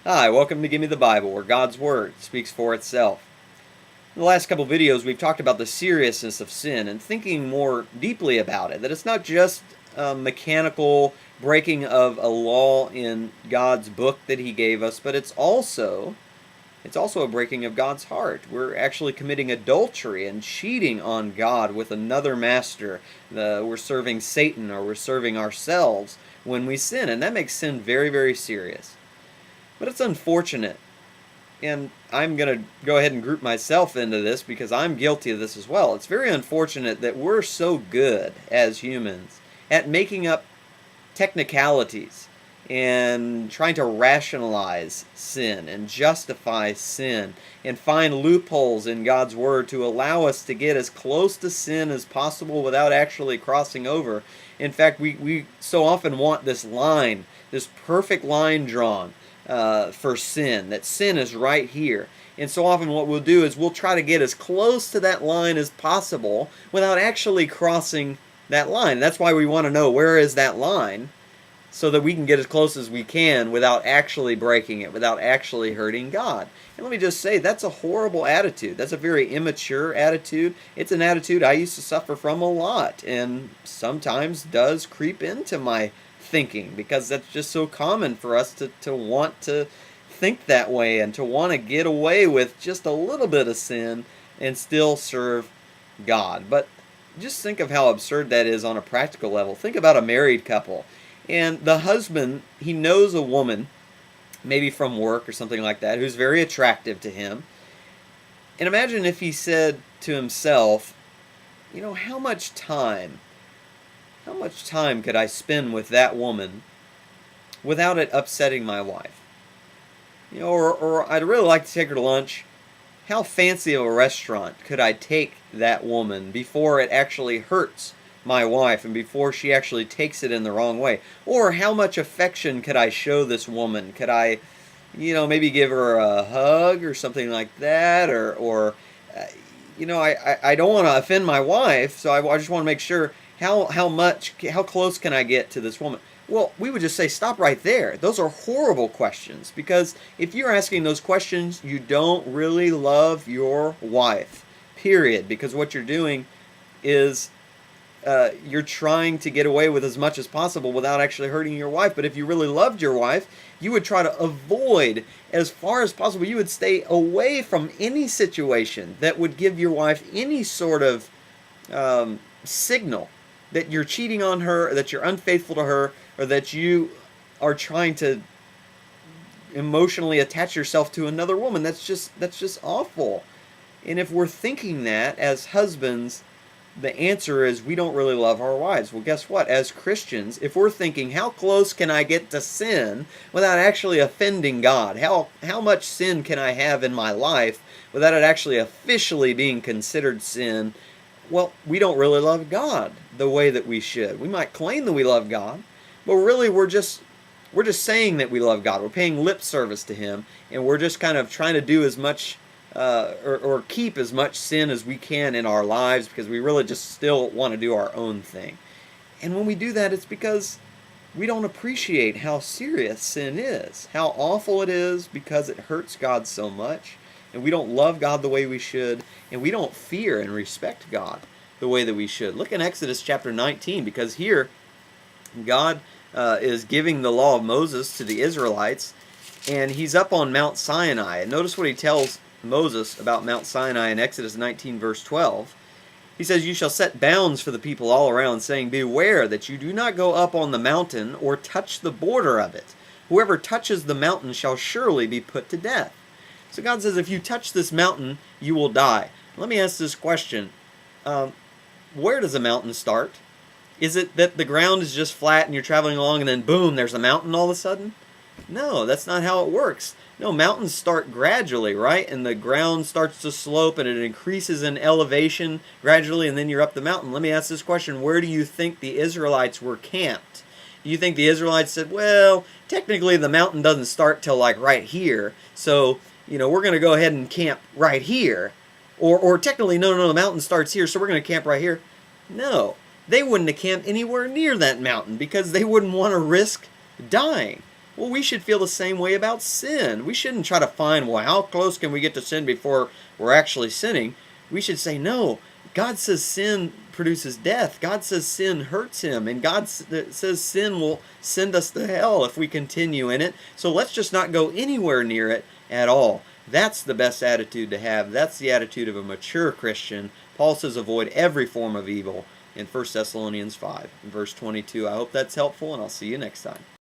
Hi, welcome to Give Me the Bible, where God's Word speaks for itself. In the last couple videos, we've talked about the seriousness of sin and thinking more deeply about it. That it's not just a mechanical breaking of a law in God's book that He gave us, but it's also a breaking of God's heart. We're actually committing adultery and cheating on God with another master. We're serving Satan or we're serving ourselves when we sin, and that makes sin very, very serious. But it's unfortunate, and I'm going to go ahead and group myself into this because I'm guilty of this as well. It's very unfortunate that we're so good as humans at making up technicalities and trying to rationalize sin and justify sin and find loopholes in God's Word to allow us to get as close to sin as possible without actually crossing over. In fact, we so often want this line, this perfect line drawn for sin, that sin is right here. And so often what we'll do is we'll try to get as close to that line as possible without actually crossing that line. That's why we want to know where is that line, so that we can get as close as we can without actually breaking it, without actually hurting God. And let me just say, that's a horrible attitude. That's a very immature attitude. It's an attitude I used to suffer from a lot, and sometimes does creep into my thinking, because that's just so common for us to want to think that way and to want to get away with just a little bit of sin and still serve God. But just think of how absurd that is on a practical level. Think about a married couple, and the husband, he knows a woman, maybe from work or something like that, who's very attractive to him. And imagine if he said to himself, how much time could I spend with that woman without it upsetting my wife? Or I'd really like to take her to lunch. How fancy of a restaurant could I take that woman before it actually hurts my wife and before she actually takes it in the wrong way? Or how much affection could I show this woman? Could I, maybe give her a hug or something like that? Or I don't want to offend my wife, so I just want to make sure how close can I get to this woman? Well, we would just say, stop right there. Those are horrible questions, because if you're asking those questions, you don't really love your wife, period. Because what you're doing is you're trying to get away with as much as possible without actually hurting your wife. But if you really loved your wife, you would try to avoid, as far as possible, you would stay away from any situation that would give your wife any sort of signal that you're cheating on her, or that you're unfaithful to her, or that you are trying to emotionally attach yourself to another woman. That's just awful. And if we're thinking that as husbands, the answer is we don't really love our wives. Well, guess what? As Christians, if we're thinking, how close can I get to sin without actually offending God? How much sin can I have in my life without it actually officially being considered sin? Well, we don't really love God the way that we should. We might claim that we love God, but really we're just saying that we love God. We're paying lip service to Him, and we're just kind of trying to do as much or keep as much sin as we can in our lives, because we really just still want to do our own thing. And when we do that, it's because we don't appreciate how serious sin is, how awful it is, because it hurts God so much. And we don't love God the way we should, and we don't fear and respect God the way that we should. Look in Exodus chapter 19, because here God is giving the law of Moses to the Israelites, and He's up on Mount Sinai. And notice what He tells Moses about Mount Sinai in Exodus 19, verse 12. He says, "You shall set bounds for the people all around, saying, Beware that you do not go up on the mountain or touch the border of it. Whoever touches the mountain shall surely be put to death." So God says, if you touch this mountain, you will die. Let me ask this question. Where does a mountain start? Is it that the ground is just flat and you're traveling along and then boom, there's a mountain all of a sudden? No, that's not how it works. No, mountains start gradually, right? And the ground starts to slope and it increases in elevation gradually, and then you're up the mountain. Let me ask this question. Where do you think the Israelites were camped? Do you think the Israelites said, well, technically the mountain doesn't start till like right here, so we're going to go ahead and camp right here. Or technically, no, the mountain starts here, so we're going to camp right here. No, they wouldn't have camped anywhere near that mountain because they wouldn't want to risk dying. Well, we should feel the same way about sin. We shouldn't try to find, well, how close can we get to sin before we're actually sinning? We should say, no, God says sin produces death. God says sin hurts him. And God says sin will send us to hell if we continue in it. So let's just not go anywhere near it at all. That's the best attitude to have. That's the attitude of a mature Christian. Paul says avoid every form of evil in 1 Thessalonians 5, verse 22. I hope that's helpful, and I'll see you next time.